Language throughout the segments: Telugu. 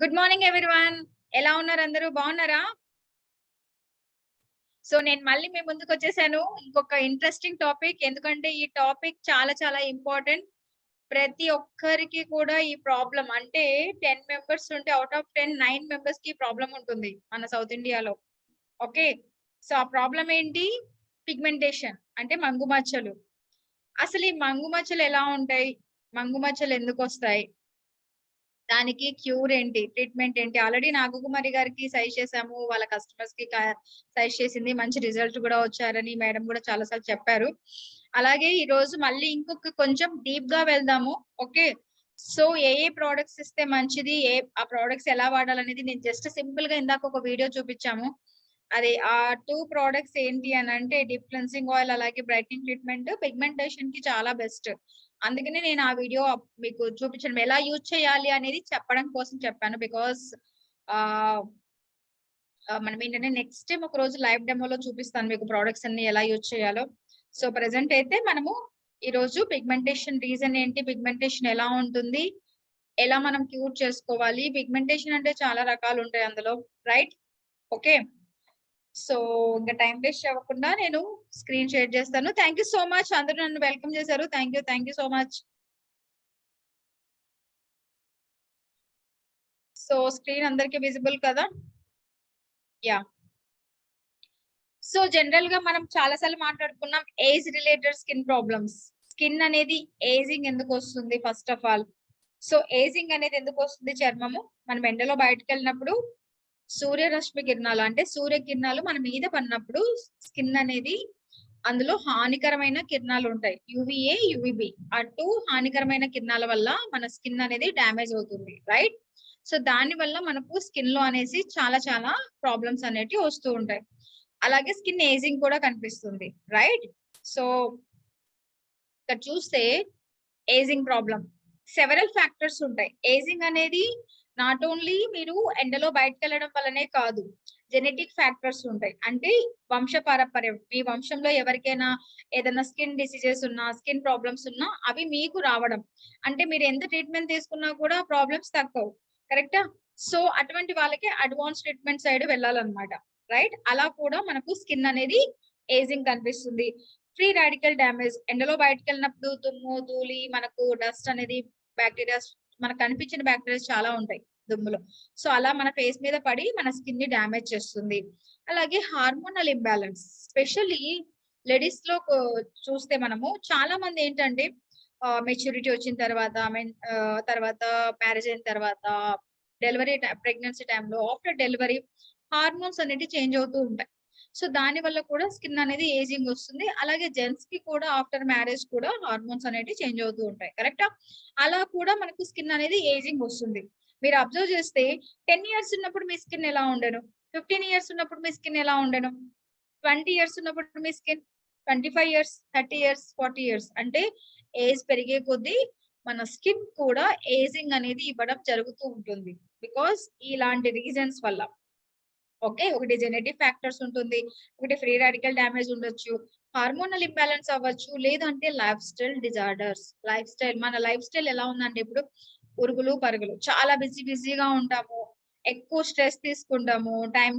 Good morning everyone. ఎలా ఉన్నారు అందరూ? బాగున్నారా? సో నేను మళ్ళీ మీ ముందుకొచ్చేసాను. ఇంకొక ఇంట్రెస్టింగ్ టాపిక్. ఎందుకంటే ఈ టాపిక్ చాలా చాలా ఇంపార్టెంట్. ప్రతి ఒక్కరికి కూడా ఈ ప్రాబ్లమ్ అంటే 10 మెంబర్స్ ఉంటే ఔట్ ఆఫ్ 10 9 మెంబర్స్‌కి ప్రాబ్లమ్ ఉంటుంది మన సౌత్ ఇండియాలో. ఓకే. సో ఆ ప్రాబ్లమ్ ఏంటి? పిగ్మెంటేషన్ అంటే మంగుమచ్చలు. అసలు ఈ మంగుమచ్చలు ఎలా ఉంటాయి? మంగుమచ్చలు ఎందుకొస్తాయి? దానికి క్యూర్ ఏంటి? ట్రీట్‌మెంట్ ఏంటి? ఆల్రెడీ నాగకుమారి గారికి సజెస్ట్ చేసాము. వాళ్ళ కస్టమర్స్‌కి సజెస్ట్ చేసింది. మంచి రిజల్ట్ గూడా వచ్చారని మేడం గూడా చాలా సార్లు చెప్పారు. అలాగే ఈరోజు మళ్ళీ ఇంకొక కొంచెం డీప్‌గా వెళ్దాము. ఓకే. సో ఏ ప్రొడక్ట్స్ ఇస్తే మంచిది? ఆ ప్రొడక్ట్స్ ఎలా వాడాలనేది నేను జస్ట్ సింపుల్‌గా ఇందాక ఒక వీడియో చూపిచ్చాము. అది ఆ 2 ప్రొడక్ట్స్ ఏంటి అనంటే డీప్ క్లెన్సింగ్ ఆయిల్ అలాగే బ్రైట్నింగ్ ట్రీట్మెంట్ పిగ్మెంటేషన్‌కి చాలా బెస్ట్. అందుకనే నేను ఆ వీడియో మీకు చూపించడం ఎలా యూజ్ చేయాలి అనేది చెప్పడం కోసం చెప్పాను. బికాజ్ ఆహ్, మనం ఏంటంటే నెక్స్ట్ టైమ్ ఒకరోజు లైవ్ డెమోలో చూపిస్తాను మీకు ప్రొడక్ట్స్ అన్ని ఎలా యూజ్ చేయాలో. సో ప్రెజెంట్ అయితే మనము ఈరోజు పిగ్మెంటేషన్ రీజన్ ఏంటి? పిగ్మెంటేషన్ ఎలా ఉంటుంది? ఎలా మనం క్యూర్ చేసుకోవాలి? పిగ్మెంటేషన్ అంటే చాలా రకాలుంటాయి అందులో. రైట్? ఓకే. సో ఇంక టైమ్ వేస్ట్ అవ్వకుండా నేను స్క్రీన్ షేర్ చేస్తాను. Thank you so much. అందరూ నన్ను వెల్కమ్ చేశారు. Thank you so much. So screen అందరికి విజిబుల్ కదా? యాహ్! సో జనరల్‌గా మనం చాలా సార్లు మాట్లాడుకున్నాం age related skin problems. Skin అనేది ఏజింగ్ ఎందుకొస్తుంది first of all. So ageing అనేది ఎందుకొస్తుంది చర్మము? మనం ఎండలో బయటికెళ్ళినప్పుడు సూర్యరశ్మి కిరణాలు అంటే సూర్యకిరణాలు మన మీద పడినప్పుడు స్కిన్ అనేది అందులో హానికరమైన కిరణాలుంటాయి. UVA, UVB. ఆ 2 హానికరమైన కిరణాల వల్ల మన స్కిన్ అనేది డ్యామేజ్ అవుతుంది. రైట్? సో దాని వల్ల మనకు స్కిన్‌లో అనేసి చాలా చాలా ప్రాబ్లమ్స్ అనేటివి వస్తూ ఉంటాయి. అలాగే స్కిన్ ఏజింగ్ కూడా కనిపిస్తుంది. రైట్? సో ఇక్కడ చూస్తే ఏజింగ్ ప్రాబ్లమ్. సెవెరల్ ఫ్యాక్టర్స్ ఉంటాయి. ఏజింగ్ అనేది నాట్ ఓన్లీ మీరు ఎండలో బయటికెళ్ళడం వల్లనే కాదు. జెనెటిక్ ఫ్యాక్టర్స్ ఉంటాయి. అంటే వంశపారపర్యం. మీ వంశంలో ఎవరికైనా ఏదైనా స్కిన్ డిసీజెస్ ఉన్నా, స్కిన్ ప్రాబ్లమ్స్ ఉన్నా అవి మీకు రావడం. అంటే మీరు ఎంత ట్రీట్‌మెంట్ తీసుకున్నా కూడా ప్రాబ్లమ్స్ తగ్గవు. కరెక్టా? సో అటువంటి వాళ్ళకి అడ్వాన్స్ ట్రీట్‌మెంట్ సైడ్ వెళ్ళాలన్నమాట. రైట్? అలా కూడా మనకు స్కిన్ అనేది ఏజింగ్ కనిపిస్తుంది. Free radical damage. ఎండలో బయటికెళ్ళినప్పుడు దుమ్ము, ధూళి మనకు డస్ట్ అనేది బాక్టీరియాస్ మనకు కనిపించిన బాక్టీరియాస్ చాలా ఉంటాయి దుమ్ములో. సో, అలా మన ఫేస్ మీద పడి మన స్కిన్‌ని డ్యామేజ్ చేస్తుంది. అలాగే హార్మోనల్ ఇంబాలెన్స్. స్పెషల్లీ లేడీస్‌లో చూస్తే మనము చాలా మంది ఏంటంటే మెచ్యూరిటీ వచ్చిన తర్వాత తర్వాత మ్యారేజ్ అయిన తర్వాత ప్రెగ్నెన్సీ టైమ్‌లో ఆఫ్టర్ డెలివరీ హార్మోన్స్ అనేటివి చేంజ్ అవుతూ ఉంటాయి. సో, దాని వల్ల కూడా స్కిన్ అనేది ఏజింగ్ వస్తుంది. అలాగే జెంట్స్‌కి కూడా ఆఫ్టర్ మ్యారేజ్ కూడా హార్మోన్స్ అనేటివి చేంజ్ అవుతూ ఉంటాయి. కరెక్టా? అలా కూడా మనకు స్కిన్ అనేది ఏజింగ్ వస్తుంది. మీరు అబ్జర్వ్ చేస్తే 10 ఇయర్స్ ఉన్నప్పుడు మీ స్కిన్ ఎలా ఉండెను? 15 ఇయర్స్ ఉన్నప్పుడు మీ స్కిన్ ఎలా ఉండెను? 20 ఇయర్స్ ఉన్నప్పుడు మీ స్కిన్ 25 ఇయర్స్, 30 ఇయర్స్, 40 ఇయర్స్ అంటే ఏజ్ పెరిగే కొద్దీ మన స్కిన్ కూడా ఏజింగ్ అనేది ఇవ్వడం జరుగుతూ ఉంటుంది. బికాజ్ ఇలాంటి రీజన్స్ వల్ల. ఓకే. ఒకటి జెనెటిక్ ఫ్యాక్టర్స్ ఉంటుంది. ఒకటి ఫ్రీ రాడికల్ డ్యామేజ్ ఉండొచ్చు. హార్మోనల్ ఇంబాలెన్స్ అవ్వచ్చు. లేదంటే లైఫ్ స్టైల్ డిజార్డర్స్. మన లైఫ్ స్టైల్ ఎలా ఉందంటే ఇప్పుడు ఉరుగులు, పరుగులు. చాలా బిజీగా ఉంటాము. ఎక్కువ స్ట్రెస్ తీసుకుంటాము. టైం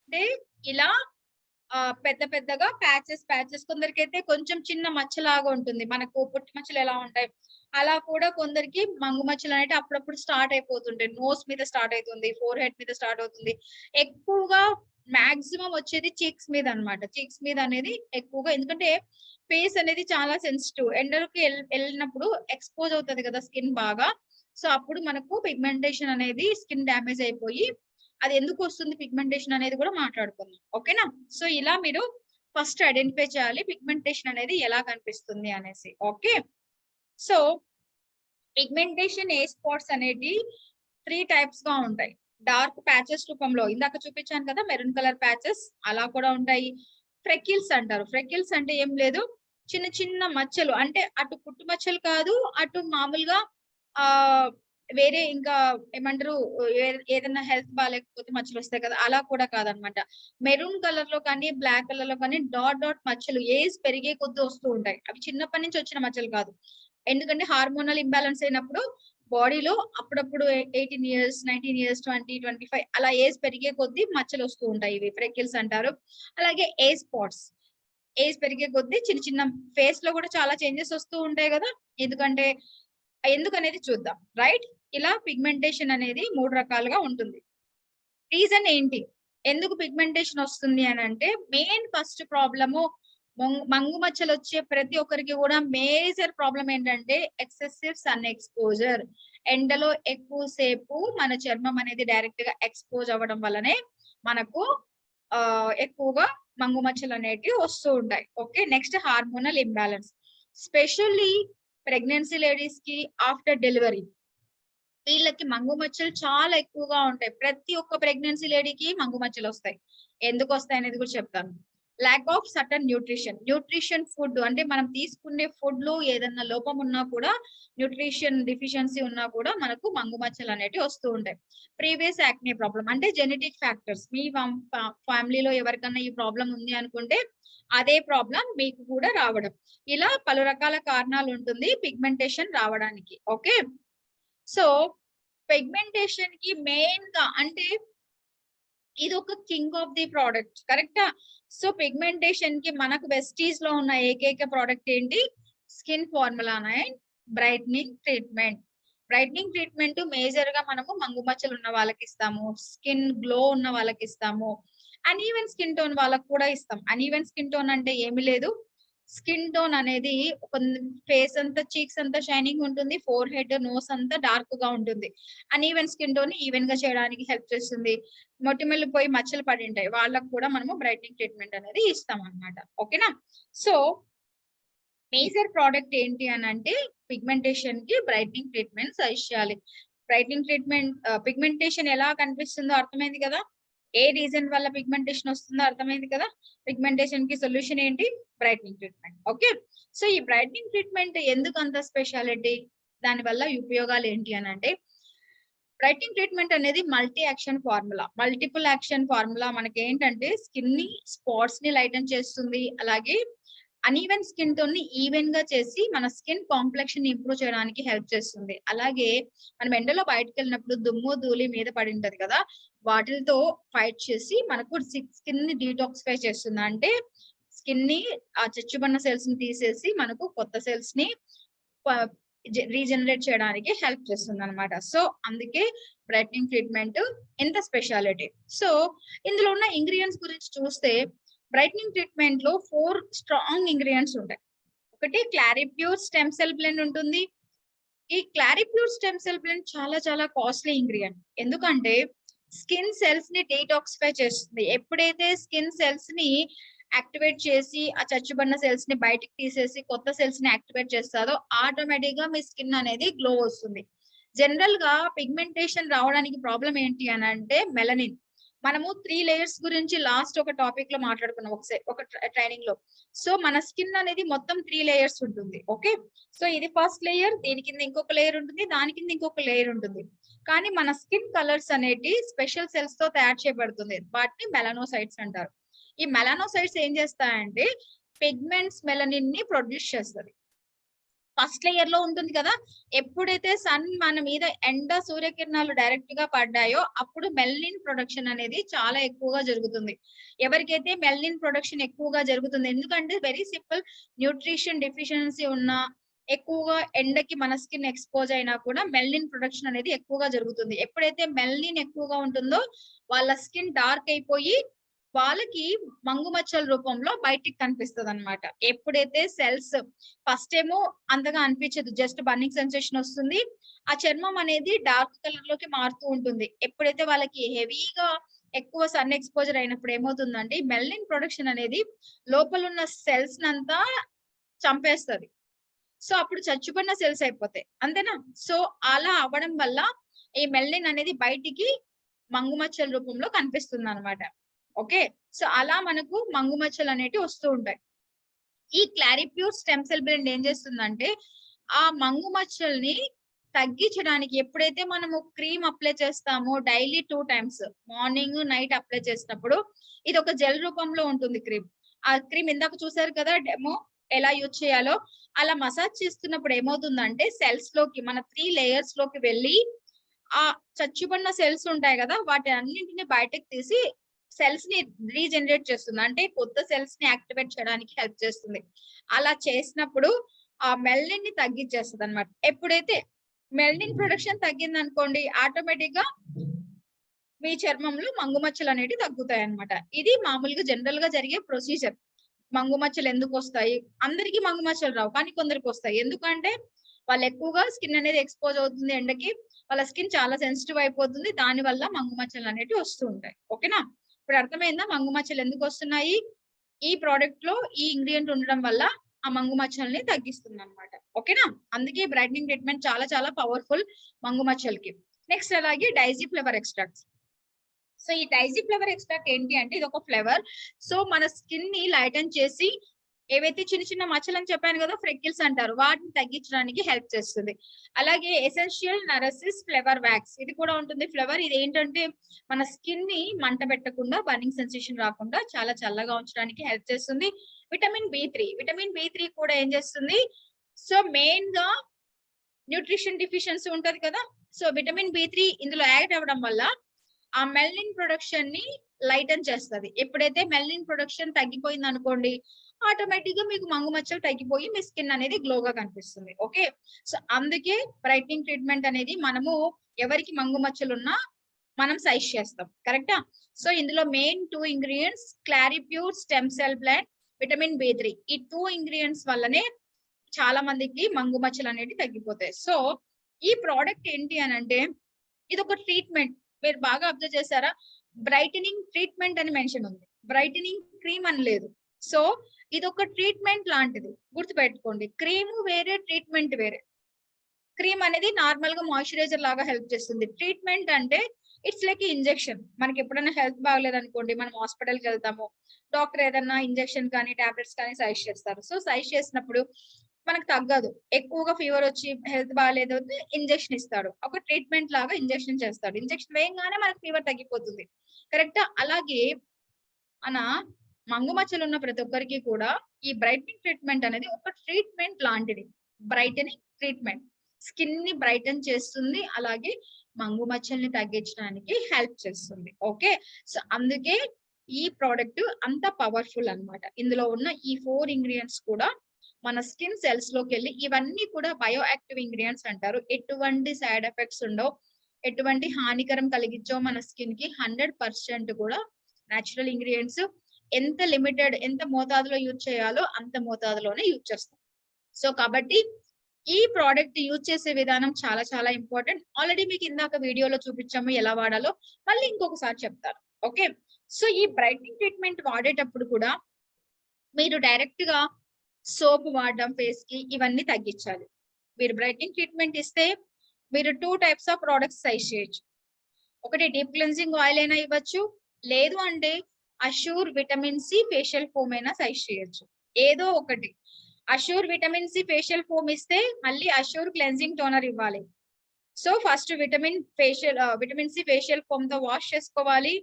అంటే ఇలా పెద్ద పెద్దగా ప్యాచెస్ కొందరికైతే కొంచెం చిన్న మచ్చలాగా ఉంటుంది. మనకు పుట్టి మచ్చలు ఎలా ఉంటాయి అలా కూడా కొందరికి మంగు మచ్చలు అనేవి అప్పుడప్పుడు స్టార్ట్ అయిపోతుంటాయి. నోస్ మీద స్టార్ట్ అవుతుంది, ఫోర్ హెడ్ మీద స్టార్ట్ అవుతుంది. ఎక్కువగా మాక్సిమం వచ్చేది చీక్స్ మీద అన్నమాట. చీక్స్ మీద అనేది ఎక్కువగా, ఎందుకంటే ఫేస్ అనేది చాలా సెన్సిటివ్. ఎండలకి వెళ్ళినప్పుడు ఎక్స్పోజ్ అవుతుంది కదా స్కిన్ బాగా. సో అప్పుడు మనకు పిగ్మెంటేషన్ అనేది స్కిన్ డ్యామేజ్ అయిపోయి అది ఎందుకు వస్తుంది పిగ్మెంటేషన్ అనేది కూడా మాట్లాడుకుందాం. ఓకేనా? సో ఇలా మీరు ఫస్ట్ ఐడెంటిఫై చేయాలి పిగ్మెంటేషన్ అనేది ఎలా కనిపిస్తుంది అనేసి. ఓకే, సో పిగ్మెంటేషన్ ఏ స్పాట్స్ అనేది 3 టైప్స్ గా ఉంటాయి. డార్క్ ప్యాచెస్ రూపంలో ఇందాక చూపించాను కదా మెరూన్ కలర్ ప్యాచెస్, అలా కూడా ఉంటాయి. ఫ్రెకిల్స్ అంటారు. ఫ్రెకిల్స్ అంటే ఏం లేదు, చిన్న చిన్న మచ్చలు, అంటే అటు పుట్టు మచ్చలు కాదు, అటు మామూలుగా ఆ వేరే ఇంకా ఏమంటారు ఏదైనా హెల్త్ బాగాలేకపోతే మచ్చలు వస్తాయి కదా, అలా కూడా కాదనమాట. మెరూన్ కలర్ లో కానీ బ్లాక్ కలర్ లో కానీ డాట్ డాట్ మచ్చలు ఏజ్ పెరిగే కొద్ది వస్తూ ఉంటాయి. అవి చిన్నప్పటి నుంచి వచ్చిన మచ్చలు కాదు. ఎందుకంటే హార్మోనల్ ఇంబ్యాలెన్స్ అయినప్పుడు బాడీలో అప్పుడప్పుడు 18 ఇయర్స్, 19 ఇయర్స్, 20, 25 అలా ఏజ్ పెరిగే కొద్దీ మచ్చలు వస్తూ ఉంటాయి. ఇవి ఫ్రెకిల్స్ అంటారు. అలాగే ఏజ్ స్పాట్స్, ఏజ్ పెరిగే కొద్దీ చిన్న చిన్న ఫేస్ లో కూడా చాలా చేంజెస్ వస్తూ ఉంటాయి కదా, ఎందుకనేది చూద్దాం. రైట్, ఇలా పిగ్మెంటేషన్ అనేది 3 రకాలుగా ఉంటుంది. రీజన్ ఏంటి, ఎందుకు పిగ్మెంటేషన్ వస్తుంది అని అంటే, మెయిన్ ఫస్ట్ ప్రాబ్లము మంగు మచ్చలు వచ్చే ప్రతి ఒక్కరికి కూడా మేజర్ ప్రాబ్లం ఏంటంటే ఎక్సెసివ్ సన్ ఎక్స్పోజర్. ఎండలో ఎక్కువసేపు మన చర్మం అనేది డైరెక్ట్ గా ఎక్స్పోజ్ అవ్వడం వల్లనే మనకు ఎక్కువగా మంగు మచ్చలు అనేటివి వస్తూ ఉంటాయి. Okay, next hormonal imbalance, specially pregnancy ladies కి ఆఫ్టర్ డెలివరీ వీళ్ళకి మంగు మచ్చలు చాలా ఎక్కువగా ఉంటాయి. ప్రతి ఒక్క ప్రెగ్నెన్సీ లేడీకి మంగు మచ్చలు వస్తాయి. ఎందుకు వస్తాయి అనేది కూడా చెప్తాను. Lack of certain nutrition food, అంటే మనం తీసుకునే ఫుడ్ లో ఏదన్నా లోపం ఉన్నా కూడా, న్యూట్రిషన్ డిఫిషియన్సీ ఉన్నా కూడా మనకు మంగు మచ్చలు అనేటివి వస్తూ ఉంటాయి. ప్రీవియస్ యాక్నే ప్రాబ్లం, అంటే జెనెటిక్ ఫ్యాక్టర్స్, మీ ఫ్యామిలీలో ఎవరికన్నా ఈ ప్రాబ్లం ఉంది అనుకుంటే అదే ప్రాబ్లం మీకు కూడా రావడం, ఇలా పలు రకాల కారణాలు ఉంటుంది పిగ్మెంటేషన్ రావడానికి. ఓకే, సో పిగ్మెంటేషన్ కి మెయిన్ గా అంటే ఇది ఒక కింగ్ ఆఫ్ ది ప్రోడక్ట్, కరెక్టా? సో పిగ్మెంటేషన్ కి మనకు వెస్టీజ్ లో ఉన్న ఏకైక ప్రోడక్ట్ ఏంటి, skin formula 9 brightening treatment. Brightening treatment major గా మనము మంగు మచ్చలు ఉన్న వాళ్ళకి ఇస్తాము, స్కిన్ గ్లో ఉన్న వాళ్ళకి ఇస్తాము, అన్ఈవెన్ స్కిన్ టోన్ వాళ్ళకి కూడా ఇస్తాం. అన్ఈవెన్ స్కిన్ టోన్ అంటే ఏమి లేదు, స్కిన్ టోన్ అనేది ఫేస్ అంతా చీక్స్ అంతా షైనింగ్ ఉంటుంది, ఫోర్ హెడ్ నోస్ అంతా డార్క్ గా ఉంటుంది. అన్ఈవెన్ స్కిన్ టోన్ ఈవెన్ గా చేయడానికి హెల్ప్ చేస్తుంది. మొటిమలు పోయి మచ్చలు పడి ఉంటాయి, వాళ్ళకు కూడా మనము బ్రైట్నింగ్ ట్రీట్మెంట్ అనేది ఇస్తాం అన్నమాట. ఓకేనా? సో మేజర్ ప్రోడక్ట్ ఏంటి అని అంటే పిగ్మెంటేషన్ కి బ్రైట్నింగ్ ట్రీట్మెంట్ సజెస్ట్ చేయాలి. బ్రైట్నింగ్ ట్రీట్మెంట్ పిగ్మెంటేషన్ ఎలా కనిపిస్తుందో అర్థమైంది కదా, ఏ రీజన్ వల్ల పిగ్మెంటేషన్ వస్తుందో అర్థమైంది కదా. పిగ్మెంటేషన్ కి సొల్యూషన్ ఏంటి, బ్రైట్నింగ్ ట్రీట్మెంట్. ఓకే, సో ఈ బ్రైట్నింగ్ ట్రీట్మెంట్ ఎందుకు అంత స్పెషాలిటీ, దాని వల్ల ఉపయోగాలు ఏంటి అని అంటే, బ్రైట్నింగ్ ట్రీట్మెంట్ అనేది multi action formula, multiple action formula. మనకి ఏంటంటే స్కిన్ ని స్పాట్స్ ని లైటన్ చేస్తుంది, అలాగే అన్ఈవెన్ స్కిన్ టోన్ ని ఈవెన్ గా చేసి మన స్కిన్ కాంప్లెక్షన్ ఇంప్రూవ్ చేయడానికి హెల్ప్ చేస్తుంది. అలాగే మనం ఎండలో బయటకు వెళ్ళినప్పుడు దుమ్ము ధూళి మీద పడి ఉంటది కదా, వాటితో ఫైట్ చేసి మనకు స్కిన్ ని డీటాక్సిఫై చేస్తుంది. అంటే స్కిన్ ని ఆ చచ్చుబడిన సెల్స్ ని తీసేసి మనకు కొత్త సెల్స్ ని రీజనరేట్ చేయడానికి హెల్ప్ చేస్తుంది అనమాట. సో అందుకే బ్రైట్నింగ్ ట్రీట్మెంట్ ఎంత స్పెషాలిటీ. సో ఇందులో ఉన్న ఇంగ్రీడియంట్స్ గురించి చూస్తే, బ్రైట్నింగ్ ట్రీట్మెంట్ లో 4 స్ట్రాంగ్ ఇంగ్రీడియంట్స్ ఉంటాయి. ఒకటి క్లారిప్యూర్ స్టెమ్ సెల్ బ్లెండ్ ఉంటుంది. ఈ క్లారిప్యూర్ స్టెమ్ సెల్ బ్లెండ్ చాలా చాలా కాస్ట్లీ ఇంగ్రీడియంట్, ఎందుకంటే స్కిన్ సెల్స్ ని డీటాక్సిఫై చేస్తుంది. ఎప్పుడైతే స్కిన్ సెల్స్ ని యాక్టివేట్ చేసి ఆ చచ్చుబడిన సెల్స్ ని బయటికి తీసేసి కొత్త సెల్స్ ని యాక్టివేట్ చేస్తారో ఆటోమేటిక్ గా మీ స్కిన్ అనేది గ్లో వస్తుంది. జనరల్ గా పిగ్మెంటేషన్ రావడానికి ప్రాబ్లం ఏంటి అని అంటే మెలనిన్. మనము 3 లేయర్స్ గురించి లాస్ట్ ఒక టాపిక్ లో మాట్లాడుకున్నాం ఒక ట్రైనింగ్ లో. సో మన స్కిన్ అనేది మొత్తం 3 లేయర్స్ ఉంటుంది. ఓకే, సో ఇది ఫస్ట్ లేయర్, దీని కింద ఇంకొక లేయర్ ఉంటుంది, దాని కింద ఇంకొక లేయర్ ఉంటుంది. కానీ మన స్కిన్ కలర్స్ అనేటి స్పెషల్ సెల్స్ తో తయారు చేయబడుతుంది, వాటిని మెలనోసైట్స్ అంటారు. ఈ మెలనోసైట్స్ ఏం చేస్తాయంటే పిగ్మెంట్స్ మెలనిన్ ని ప్రొడ్యూస్ చేస్తుంది. ఫస్ట్ లేయర్ లో ఉంటుంది కదా. ఎప్పుడైతే సన్ మన మీద ఎండ సూర్యకిరణాలు డైరెక్ట్ గా పడ్డాయో అప్పుడు మెల్నిన్ ప్రొడక్షన్ అనేది చాలా ఎక్కువగా జరుగుతుంది. ఎవరికైతే మెల్నిన్ ప్రొడక్షన్ ఎక్కువగా జరుగుతుంది, ఎందుకంటే వెరీ సింపుల్, న్యూట్రిషన్ డెఫిషియన్సీ ఉన్న, ఎక్కువగా ఎండకి మన స్కిన్ ఎక్స్పోజ్ అయినా కూడా మెల్నిన్ ప్రొడక్షన్ అనేది ఎక్కువగా జరుగుతుంది. ఎప్పుడైతే మెల్నిన్ ఎక్కువగా ఉంటుందో వాళ్ళ స్కిన్ డార్క్ అయిపోయి వాళ్ళకి మంగు మచ్చల రూపంలో బయటికి కనిపిస్తుంది అనమాట. ఎప్పుడైతే సెల్స్ ఫస్ట్ ఏమో అంతగా అనిపించదు, జస్ట్ బర్నింగ్ సెన్సేషన్ వస్తుంది, ఆ చర్మం అనేది డార్క్ కలర్ లోకి మారుతూ ఉంటుంది. ఎప్పుడైతే వాళ్ళకి హెవీగా ఎక్కువ సన్ ఎక్స్పోజర్ అయినప్పుడు ఏమవుతుందంటే మెల్నిన్ ప్రొడక్షన్ అనేది లోపల ఉన్న సెల్స్ నంతా చంపేస్తుంది. సో అప్పుడు చచ్చిపోయిన సెల్స్ అయిపోతాయి, అంతేనా. సో అలా అవ్వడం వల్ల ఈ మెల్నిన్ అనేది బయటికి మంగు మచ్చల రూపంలో కనిపిస్తుంది అనమాట. ఓకే, సో అలా మనకు మంగు మచ్చలు అనేటివి వస్తూ ఉంటాయి. ఈ క్లారిప్యూర్ స్టెమ్ సెల్ బ్లెండ్ ఏం చేస్తుందంటే ఆ మంగు మచ్చల్ని తగ్గించడానికి, ఎప్పుడైతే మనము క్రీమ్ అప్లై చేస్తామో daily 2 times morning night apply చేసినప్పుడు, ఇది ఒక జెల్ రూపంలో ఉంటుంది క్రీమ్. ఆ క్రీమ్ ఇందాక చూసారు కదా డెమో ఎలా యూజ్ చేయాలో, అలా మసాజ్ చేస్తున్నప్పుడు ఏమవుతుందంటే సెల్స్ లోకి, మన 3 layers లోకి వెళ్ళి ఆ చచ్చిపోయిన సెల్స్ ఉంటాయి కదా వాటి అన్నింటిని బయటకు తీసి సెల్స్ ని రీజనరేట్ చేస్తుంది, అంటే కొత్త సెల్స్ ని యాక్టివేట్ చేయడానికి హెల్ప్ చేస్తుంది. అలా చేసినప్పుడు ఆ మెల్నిన్ ని తగ్గించేస్తుంది అనమాట. ఎప్పుడైతే మెల్నిన్ ప్రొడక్షన్ తగ్గింది అనుకోండి, ఆటోమేటిక్ గా మీ చర్మంలో మంగు మచ్చలు అనేవి తగ్గుతాయి అనమాట. ఇది మామూలుగా జనరల్ గా జరిగే ప్రొసీజర్. మంగు మచ్చలు ఎందుకు వస్తాయి? అందరికీ మంగు మచ్చలు రావు, కానీ కొందరికి వస్తాయి. ఎందుకంటే వాళ్ళు ఎక్కువగా స్కిన్ అనేది ఎక్స్పోజ్ అవుతుంది ఎండకి, వాళ్ళ స్కిన్ చాలా సెన్సిటివ్ అయిపోతుంది, దాని వల్ల మంగు మచ్చలు అనేవి వస్తూ ఉంటాయి. ఓకేనా, ఇప్పుడు అర్థమైందా మంగు మచ్చలు ఎందుకు వస్తున్నాయి? ఈ ప్రోడక్ట్ లో ఈ ఇంగ్రీడియంట్ ఉండడం వల్ల ఆ మంగు మచ్చల్ని తగ్గిస్తుంది అనమాట. ఓకేనా, అందుకే బ్రైట్నింగ్ ట్రీట్మెంట్ చాలా చాలా పవర్ఫుల్ మంగు మచ్చలకి. నెక్స్ట్ అలాగే డైజీ ఫ్లేవర్ ఎక్స్ట్రాక్ట్స్. సో ఈ డైజీ ఫ్లేవర్ ఎక్స్ట్రాక్ట్ ఏంటి అంటే ఇది ఒక ఫ్లేవర్. సో మన స్కిన్ ని లైటన్ చేసి, ఏవైతే చిన్న చిన్న మచ్చలు అని చెప్పాను కదా ఫ్రెక్కిల్స్ అంటారు, వాటిని తగ్గించడానికి హెల్ప్ చేస్తుంది. అలాగే ఎసెన్షియల్ నరసిస్ ఫ్లేవర్ వ్యాక్స్, ఇది కూడా ఉంటుంది ఫ్లేవర్. ఇది ఏంటంటే మన స్కిన్ ని మంట పెట్టకుండా, బర్నింగ్ సెన్సేషన్ రాకుండా చాలా చల్లగా ఉంచడానికి హెల్ప్ చేస్తుంది. విటమిన్ బి3 కూడా ఏం చేస్తుంది? సో మెయిన్ గా న్యూట్రిషన్ డిఫిషియన్సీ ఉంటది కదా, సో విటమిన్ బి3 ఇందులో యాడ్ అవ్వడం వల్ల ఆ మెల్నిన్ ప్రొడక్షన్ ని లైటన్ చేస్తుంది. ఎప్పుడైతే మెల్నిన్ ప్రొడక్షన్ తగ్గిపోయింది అనుకోండి, ఆటోమేటిక్ గా మీకు మంగు మచ్చలు తగ్గిపోయి మీ స్కిన్ అనేది గ్లోగా కనిపిస్తుంది. ఓకే, సో అందుకే బ్రైట్నింగ్ ట్రీట్మెంట్ అనేది మనము ఎవరికి మంగు మచ్చలు ఉన్నా మనం సజెస్ట్ చేస్తాం, కరెక్టా. సో ఇందులో main 2 ingredients Claripure stem cell blend, vitamin బి3, ఈ 2 ingredients వల్లనే చాలా మందికి మంగు మచ్చలు అనేవి తగ్గిపోతాయి. సో ఈ ప్రోడక్ట్ ఏంటి అని అంటే ఇది ఒక ట్రీట్మెంట్. మీరు బాగా అబ్జర్వ్ చేశారా, బ్రైటనింగ్ ట్రీట్మెంట్ అని మెన్షన్ ఉంది, బ్రైటనింగ్ క్రీమ్ అని లేదు. సో ఇది ఒక ట్రీట్మెంట్ లాంటిది, గుర్తుపెట్టుకోండి. క్రీమ్ వేరే, ట్రీట్మెంట్ వేరే. క్రీమ్ అనేది నార్మల్ గా మాయిశ్చరైజర్ లాగా హెల్ప్ చేస్తుంది. ట్రీట్మెంట్ అంటే ఇట్స్ లైక్ ఇంజెక్షన్. మనకి ఎప్పుడైనా హెల్త్ బాగలేదు అనుకోండి, మనం హాస్పిటల్కి వెళ్తాము, డాక్టర్ ఏదన్నా ఇంజెక్షన్ కానీ టాబ్లెట్స్ కానీ సజెస్ట్ చేస్తారు. సో సజెస్ట్ చేసినప్పుడు మనకు తగ్గదు, ఎక్కువగా ఫీవర్ వచ్చి హెల్త్ బాగాలేదు, ఇంజెక్షన్ ఇస్తాడు, ఒక ట్రీట్మెంట్ లాగా ఇంజెక్షన్ చేస్తాడు. ఇంజెక్షన్ వేయగానే మనకు ఫీవర్ తగ్గిపోతుంది, కరెక్టా. అలాగే మన మంగు మచ్చలు ఉన్న ప్రతి ఒక్కరికి కూడా ఈ బ్రైట్నింగ్ ట్రీట్మెంట్ అనేది ఒక ట్రీట్మెంట్ లాంటిది. బ్రైటనింగ్ ట్రీట్మెంట్ స్కిన్ ని బ్రైటన్ చేస్తుంది, అలాగే మంగు మచ్చల్ని తగ్గించడానికి హెల్ప్ చేస్తుంది. ఓకే, సో అందుకే ఈ ప్రోడక్ట్ అంత పవర్ఫుల్ అన్నమాట. ఇందులో ఉన్న ఈ 4 ingredients కూడా మన స్కిన్ సెల్స్ లోకి వెళ్ళి, ఇవన్నీ కూడా బయో యాక్టివ్ ఇంగ్రీడియంట్స్ అంటారు. ఎటువంటి సైడ్ ఎఫెక్ట్స్ ఉండవు, ఎటువంటి హానికరం కలిగించో మన స్కిన్ కి. 100% కూడా న్యాచురల్ ఇంగ్రీడియంట్స్. ఎంత లిమిటెడ్, ఎంత మోతాదులో యూజ్ చేయాలో అంత మోతాదులోనే యూజ్ చేస్తాం. సో కాబట్టి ఈ ప్రోడక్ట్ యూజ్ చేసే విధానం చాలా చాలా ఇంపార్టెంట్. ఆల్రెడీ మీకు ఇందాక వీడియోలో చూపించాము ఎలా వాడాలో, మళ్ళీ ఇంకొకసారి చెప్తాను. ఓకే, సో ఈ బ్రైట్నింగ్ ట్రీట్మెంట్ వాడేటప్పుడు కూడా మీరు డైరెక్ట్ గా సోప్ వాడడం ఫేస్ కి, ఇవన్నీ తగ్గించాలి. మీరు బ్రైట్నింగ్ ట్రీట్మెంట్ ఇస్తే మీరు 2 types ఆఫ్ ప్రోడక్ట్స్ సజెస్ట్ చేయొచ్చు. ఒకటి డీప్ క్లెన్సింగ్ ఆయిల్ అయినా ఇవ్వచ్చు, లేదు అంటే Assure vitamin C facial foam అయినా సజెస్ట్ చేయొచ్చు. ఏదో ఒకటి. Assure vitamin C facial foam ఇస్తే మళ్ళీ అష్యూర్ క్లెన్సింగ్ టోనర్ ఇవ్వాలి. So first vitamin C facial foam తో వాష్ చేసుకోవాలి,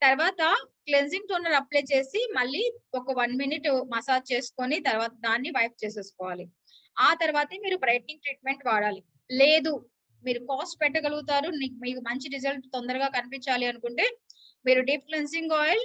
తర్వాత క్లెన్సింగ్ టోనర్ అప్లై చేసి మళ్ళీ ఒక 1 minute మసాజ్ చేసుకొని తర్వాత దాన్ని వైప్ చేసేసుకోవాలి. ఆ తర్వాతే మీరు బ్రైట్నింగ్ ట్రీట్మెంట్ వాడాలి. లేదు మీరు కాస్ట్ పెట్టగలుగుతారు, మీకు మంచి రిజల్ట్ తొందరగా కనిపించాలి అనుకుంటే మీరు డీప్ క్లెన్సింగ్ ఆయిల్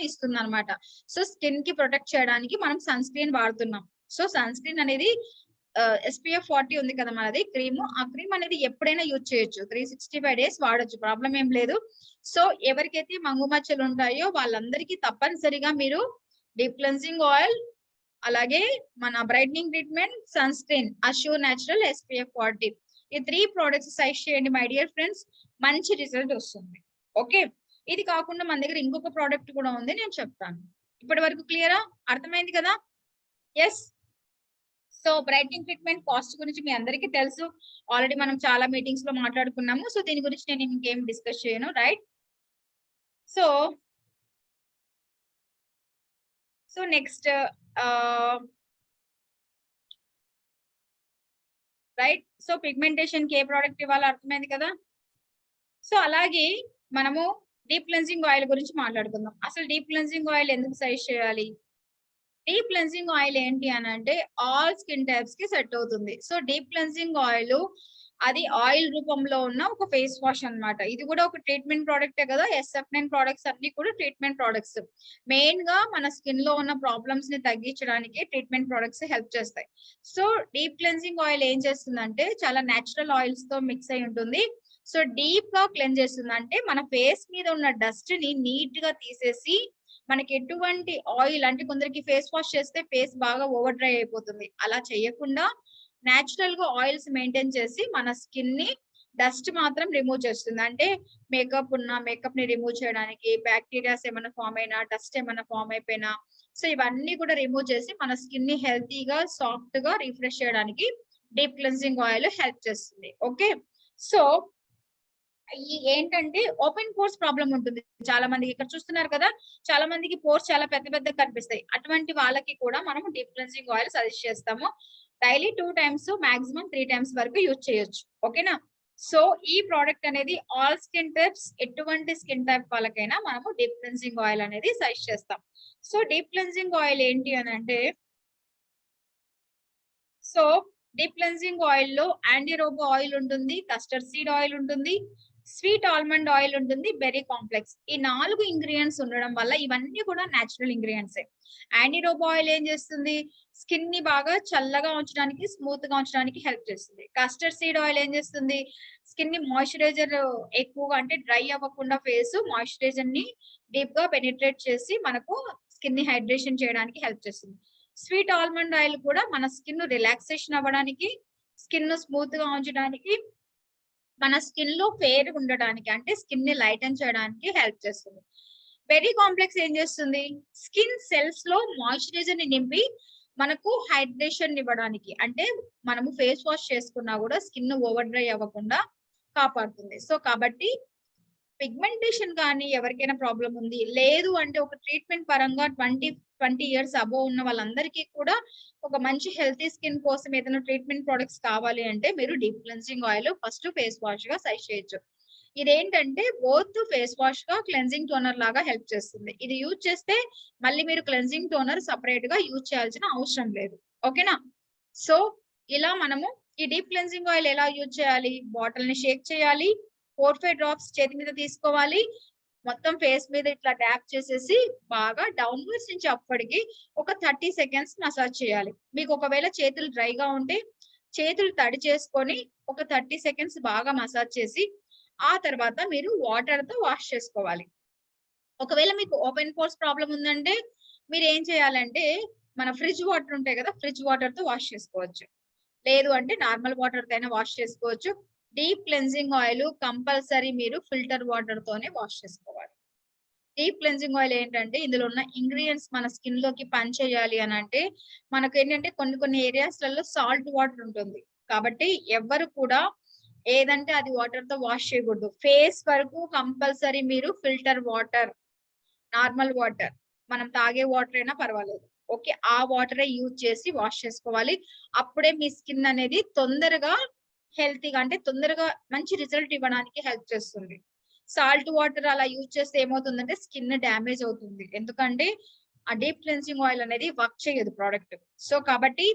ఇస్తుంది అనమాట. సో స్కిన్ కి ప్రొటెక్ట్ చేయడానికి మనం సన్ స్క్రీన్ వాడుతున్నాం. సో సన్ స్క్రీన్ అనేది SPF 40 ఉంది కదా మనది క్రీమ్. ఆ క్రీమ్ అనేది ఎప్పుడైనా యూజ్ చేయొచ్చు. 365 డేస్ వాడొచ్చు. ప్రాబ్లం ఏం లేదు. సో ఎవరికైతే మంగు మచ్చలు ఉంటాయో వాళ్ళందరికీ తప్పనిసరిగా మీరు డీప్ క్లెన్సింగ్ ఆయిల్, అలాగే మన brightening treatment, sunscreen, Assure natural SPF 40 ఈ 3 ప్రొడక్ట్స్ సైజ్ చేయండి మై డియర్ ఫ్రెండ్స్. మంచి రిజల్ట్ వస్తుంది. ఓకే, ఇది కాకుండా మన దగ్గర ఇంకొక ప్రోడక్ట్ కూడా ఉంది, నేను చెప్తాను. ఇప్పటి వరకు క్లియరా? అర్థమైంది కదా? Yes. So brightening treatment cost గురించి మీ అందరికీ తెలుసు. ఆల్రెడీ మనం చాలా మీటింగ్స్ లో మాట్లాడుకున్నాము. సో దీని గురించి నేను ఇంకేం డిస్కస్ చేయను, right? So next right. So pigmentation కి ఏ ప్రోడక్ట్ ఇవ్వాలో అర్థమైంది కదా? సో అలాగే మనము డీప్ క్లెన్సింగ్ ఆయిల్ గురించి మాట్లాడుకుందాం. అసలు డీప్ క్లెన్సింగ్ ఆయిల్ ఎందుకు సజెస్ట్ చేయాలి? డీప్ క్లెన్సింగ్ ఆయిల్ ఏంటి అని అంటే ఆల్ స్కిన్ టైప్స్ కి సెట్ అవుతుంది. సో డీప్ క్లెన్సింగ్ ఆయిల్ అది ఆయిల్ రూపంలో ఉన్న ఒక ఫేస్ వాష్ అన్నమాట. ఇది కూడా ఒక ట్రీట్మెంట్ ప్రోడక్టే కదా. SF9 ప్రొడక్ట్స్ అన్ని కూడా ట్రీట్మెంట్ ప్రొడక్ట్స్. మెయిన్ గా మన స్కిన్ లో ఉన్న ప్రాబ్లమ్స్ ని తగ్గించడానికి ట్రీట్మెంట్ ప్రొడక్ట్స్ హెల్ప్ చేస్తాయి. సో డీప్ క్లెన్సింగ్ ఆయిల్ ఏం చేస్తుందంటే చాలా నేచురల్ ఆయిల్స్ తో మిక్స్ అయి ఉంటుంది. సో డీప్ గా క్లెన్స్ చేస్తుంది. అంటే మన ఫేస్ మీద ఉన్న డస్ట్ ని నీట్ గా తీసేసి మనకి ఎటువంటి ఆయిల్ అంటే కొందరికి ఫేస్ వాష్ చేస్తే ఫేస్ బాగా ఓవర్ డ్రై అయిపోతుంది. అలా చేయకుండా నేచురల్ గా ఆయిల్స్ మెయింటైన్ చేసి మన స్కిన్ ని డస్ట్ మాత్రం రిమూవ్ చేస్తుంది. అంటే మేకప్ ని రిమూవ్ చేయడానికి, బ్యాక్టీరియాస్ ఏమైనా ఫామ్ అయినా, డస్ట్ ఏమైనా ఫామ్ అయిపోయినా, సో ఇవన్నీ కూడా రిమూవ్ చేసి మన స్కిన్ ని హెల్తీగా సాఫ్ట్ గా రిఫ్రెష్ చేయడానికి డీప్ క్లెన్సింగ్ ఆయిల్ హెల్ప్ చేస్తుంది. ఓకే, సో ఏంటంటే ఓపెన్ పోర్స్ ప్రాబ్లం ఉంటుంది చాలా మందికి. ఇక్కడ చూస్తున్నారు కదా, చాలా మందికి పోర్స్ చాలా పెద్ద పెద్దగా కనిపిస్తాయి. అటువంటి వాళ్ళకి కూడా మనం డీప్ క్లెన్సింగ్ ఆయిల్ సజెస్ట్ చేస్తాము. డైలీ 2 టైమ్స్ మాక్సిమం 3 టైమ్స్ వరకు యూజ్ చేయొచ్చు. ఓకేనా? సో ఈ ప్రోడక్ట్ అనేది ఆల్ స్కిన్ టైప్స్, ఎటువంటి స్కిన్ టైప్ వాళ్ళకైనా మనము డీప్ క్లెన్సింగ్ ఆయిల్ అనేది సజెస్ట్ చేస్తాం. సో డీప్ క్లెన్సింగ్ ఆయిల్ ఏంటి అని అంటే, సో డీప్ క్లెన్సింగ్ ఆయిల్ లో యాండీరోబో ఆయిల్ ఉంటుంది, కస్టర్డ్ సీడ్ ఆయిల్ ఉంటుంది, స్వీట్ ఆల్మండ్ ఆయిల్ ఉంటుంది, బెర్రీ కాంప్లెక్స్. ఈ 4 ఇంగ్రీడియంట్స్ ఉండడం వల్ల ఇవన్నీ కూడా నేచురల్ ఇంగ్రీడియంట్స్. యాండీరోబో ఆయిల్ ఏం చేస్తుంది, స్కిన్ ని బాగా చల్లగా ఉంచడానికి, స్మూత్ గా ఉంచడానికి హెల్ప్ చేస్తుంది. కస్టర్డ్ సీడ్ ఆయిల్ ఏం చేస్తుంది, స్కిన్ ని మాయిశ్చరైజర్ ఎక్కువగా అంటే డ్రై అవ్వకుండా ఫేస్ మాయిశ్చరైజర్ ని డీప్ గా పెనిట్రేట్ చేసి మనకు స్కిన్ ని హైడ్రేషన్ చేయడానికి హెల్ప్ చేస్తుంది. స్వీట్ ఆల్మండ్ ఆయిల్ కూడా మన స్కిన్ రిలాక్సేషన్ అవ్వడానికి, స్కిన్ స్మూత్ గా ఉంచడానికి, మన స్కిన్ లో ఫేర్ ఉండడానికి అంటే స్కిన్ ని లైటన్ చేయడానికి హెల్ప్ చేస్తుంది. బెర్రీ కాంప్లెక్స్ ఏం చేస్తుంది, స్కిన్ సెల్స్ లో మాయిశ్చరైజర్ ని నింపి మనకు హైడ్రేషన్ ఇవ్వడానికి, అంటే మనము ఫేస్ వాష్ చేసుకున్నా కూడా స్కిన్ ఓవర్ డ్రై అవ్వకుండా కాపాడుతుంది. సో కాబట్టి పిగ్మెంటేషన్ కానీ ఎవరికైనా ప్రాబ్లం ఉంది లేదు అంటే, ఒక ట్రీట్మెంట్ పరంగా 20 ఇయర్స్ అబోవ్ ఉన్న వాళ్ళందరికీ కూడా ఒక మంచి హెల్తీ స్కిన్ కోసం ఏదైనా ట్రీట్మెంట్ ప్రొడక్ట్స్ కావాలి అంటే మీరు deep cleansing oil first face wash గా సజెస్ట్ చేయొచ్చు. ఇదేంటంటే బోత్ ఫేస్ వాష్ గా క్లెన్సింగ్ టోనర్ లాగా హెల్ప్ చేస్తుంది. ఇది యూజ్ చేస్తే మళ్ళీ మీరు క్లెన్సింగ్ టోనర్ సపరేట్ గా యూజ్ చేయాల్సిన అవసరం లేదు. ఓకేనా? సో ఇలా మనము ఈ డీప్ క్లెన్సింగ్ ఆయిల్ ఎలా యూజ్ చేయాలి, బాటిల్ ని షేక్ చేయాలి, 4-5 డ్రాప్స్ చేతి మీద తీసుకోవాలి, మొత్తం ఫేస్ మీద ఇట్లా ట్యాప్ చేసేసి బాగా డౌన్వర్డ్స్ నుంచి అప్పటికి ఒక 30 సెకండ్స్ మసాజ్ చేయాలి. మీకు ఒకవేళ చేతులు డ్రైగా ఉంటే చేతులు తడి చేసుకొని ఒక 30 సెకండ్స్ బాగా మసాజ్ చేసి ఆ తర్వాత మీరు వాటర్ తో వాష్ చేసుకోవాలి. ఒకవేళ మీకు ఓపెన్ పోర్స్ ప్రాబ్లం ఉందంటే మీరు ఏం చేయాలంటే, మన ఫ్రిడ్జ్ వాటర్ ఉంటాయి కదా, ఫ్రిడ్జ్ వాటర్ తో వాష్ చేసుకోవచ్చు. లేదు అంటే నార్మల్ వాటర్ తో అయినా వాష్ చేసుకోవచ్చు. డీప్ క్లెన్సింగ్ ఆయిల్ కంపల్సరీ మీరు ఫిల్టర్ వాటర్ తోనే వాష్ చేసుకోవాలి. డీప్ క్లెన్సింగ్ ఆయిల్ ఏంటంటే ఇందులో ఉన్న ఇంగ్రీడియంట్స్ మన స్కిన్ లోకి పని చేయాలి అని అంటే, మనకు ఏంటంటే కొన్ని ఏరియాస్ లలో సాల్ట్ వాటర్ ఉంటుంది. కాబట్టి ఎవ్వరు కూడా ఏదంటే అది వాటర్ తో వాష్ చేయకూడదు. ఫేస్ వరకు కంపల్సరీ మీరు ఫిల్టర్ వాటర్, నార్మల్ వాటర్, మనం తాగే వాటర్ అయినా పర్వాలేదు, ఓకే, ఆ వాటరే యూజ్ చేసి వాష్ చేసుకోవాలి. అప్పుడే మీ స్కిన్ అనేది తొందరగా హెల్తీగా అంటే తొందరగా మంచి రిజల్ట్ ఇవ్వడానికి హెల్ప్ చేస్తుంది. సాల్ట్ వాటర్ అలా యూజ్ చేస్తే ఏమవుతుందంటే స్కిన్ డ్యామేజ్ అవుతుంది. ఎందుకంటే ఆ డీప్ క్లెన్సింగ్ ఆయిల్ అనేది వర్క్ చేయదు ప్రోడక్ట్. సో కాబట్టి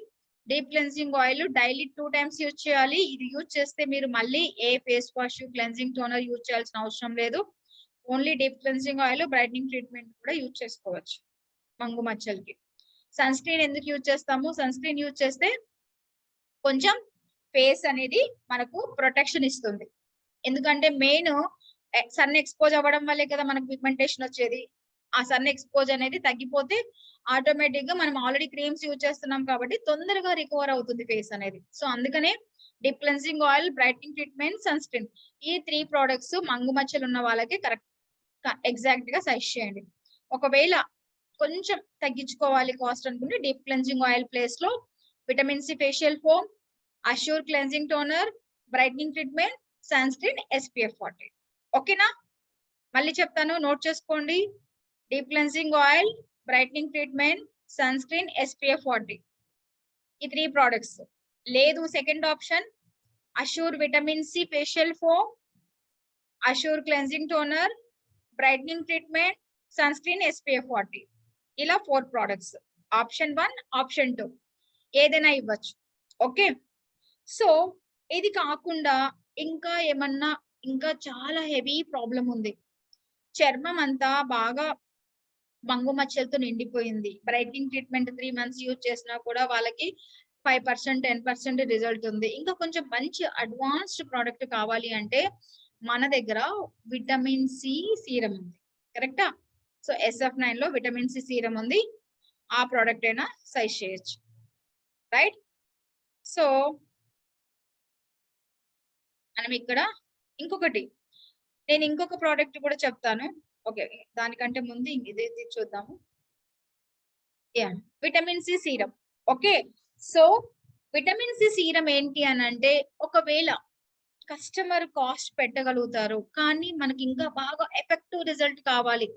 deep cleansing oil daily 2 times use చేయాలి. ఇది యూజ్ చేస్తే మీరు మళ్ళీ ఏ face wash, cleansing toner use చేయాల్సిన అవసరం లేదు. Only deep cleansing oil, brightening treatment కూడా యూజ్ చేసుకోవచ్చు మంగు మచ్చలకి. సన్ స్క్రీన్ ఎందుకు యూజ్ చేస్తాము, సన్ స్క్రీన్ యూజ్ చేస్తే కొంచెం ఫేస్ అనేది మనకు ప్రొటెక్షన్ ఇస్తుంది. ఎందుకంటే మెయిన్ సన్ ఎక్స్పోజ్ అవ్వడం వల్లే కదా మనకు పిగ్మెంటేషన్ వచ్చేది. ఆ సన్ ఎక్స్పోజ్ అనేది తగ్గిపోతే ఆటోమేటిక్ గా మనం ఆల్రెడీ క్రీమ్స్ యూజ్ చేస్తున్నాం కాబట్టి తొందరగా రికవర్ అవుతుంది ఫేస్ అనేది. సో అందుకనే deep cleansing oil, brightening treatment, sunscreen, ఈ 3 ప్రొడక్ట్స్ మంగు మచ్చలు ఉన్న వాళ్ళకి కరెక్ట్ ఎగ్జాక్ట్ గా సజెస్ట్ చేయండి. ఒకవేళ కొంచెం తగ్గించుకోవాలి కాస్ట్ అనుకుంటే డీప్ క్లెన్సింగ్ ఆయిల్ ప్లేస్ లో vitamin C facial foam, Assure cleansing toner, brightening treatment, sunscreen, SPF 40. ఓకేనా? మళ్ళీ చెప్తాను, నోట్ చేసుకోండి. Deep cleansing oil, brightening treatment, sunscreen, SPF 40, ఈ 3 ప్రొడక్ట్స్. లేదు second option Assure vitamin C facial foam, Assure cleansing toner, brightening treatment, sunscreen, SPF 40, ఇలా 4 ప్రొడక్ట్స్. ఆప్షన్ 1, ఆప్షన్ 2 ఏదైనా ఇవ్వచ్చు. ఓకే, సో ఇది కాకుండా ఇంకా ఏమన్నా, ఇంకా చాలా హెవీ ప్రాబ్లం ఉంది, చర్మం అంతా బాగా మంగు మచ్చలతో నిండిపోయింది, బ్రైట్నింగ్ ట్రీట్మెంట్ 3 మంత్స్ యూజ్ చేసినా కూడా వాళ్ళకి 5%, 10% రిజల్ట్ ఉంది, ఇంకా కొంచెం మంచి అడ్వాన్స్డ్ ప్రోడక్ట్ కావాలి అంటే మన దగ్గర విటమిన్ సి సీరం ఉంది. కరెక్టా? సో SF9 లో విటమిన్ సి సీరం ఉంది. ఆ ప్రోడక్ట్ అయినా సజెస్ట్ చేయొచ్చు, రైట్? సో మనం ఇక్కడ ఇంకొకటి, నేను ఇంకొక ప్రోడక్ట్ కూడా చెప్తాను. ఓకే, దానికంటే ముందు ఇది చూద్దాము. Vitamin C serum. Okay, so vitamin C serum ఏంటి అని అంటే, ఒకవేళ కస్టమర్ కాస్ట్ పెట్టగలుగుతారు కానీ మనకి ఇంకా బాగా ఎఫెక్టివ్ రిజల్ట్ కావాలి,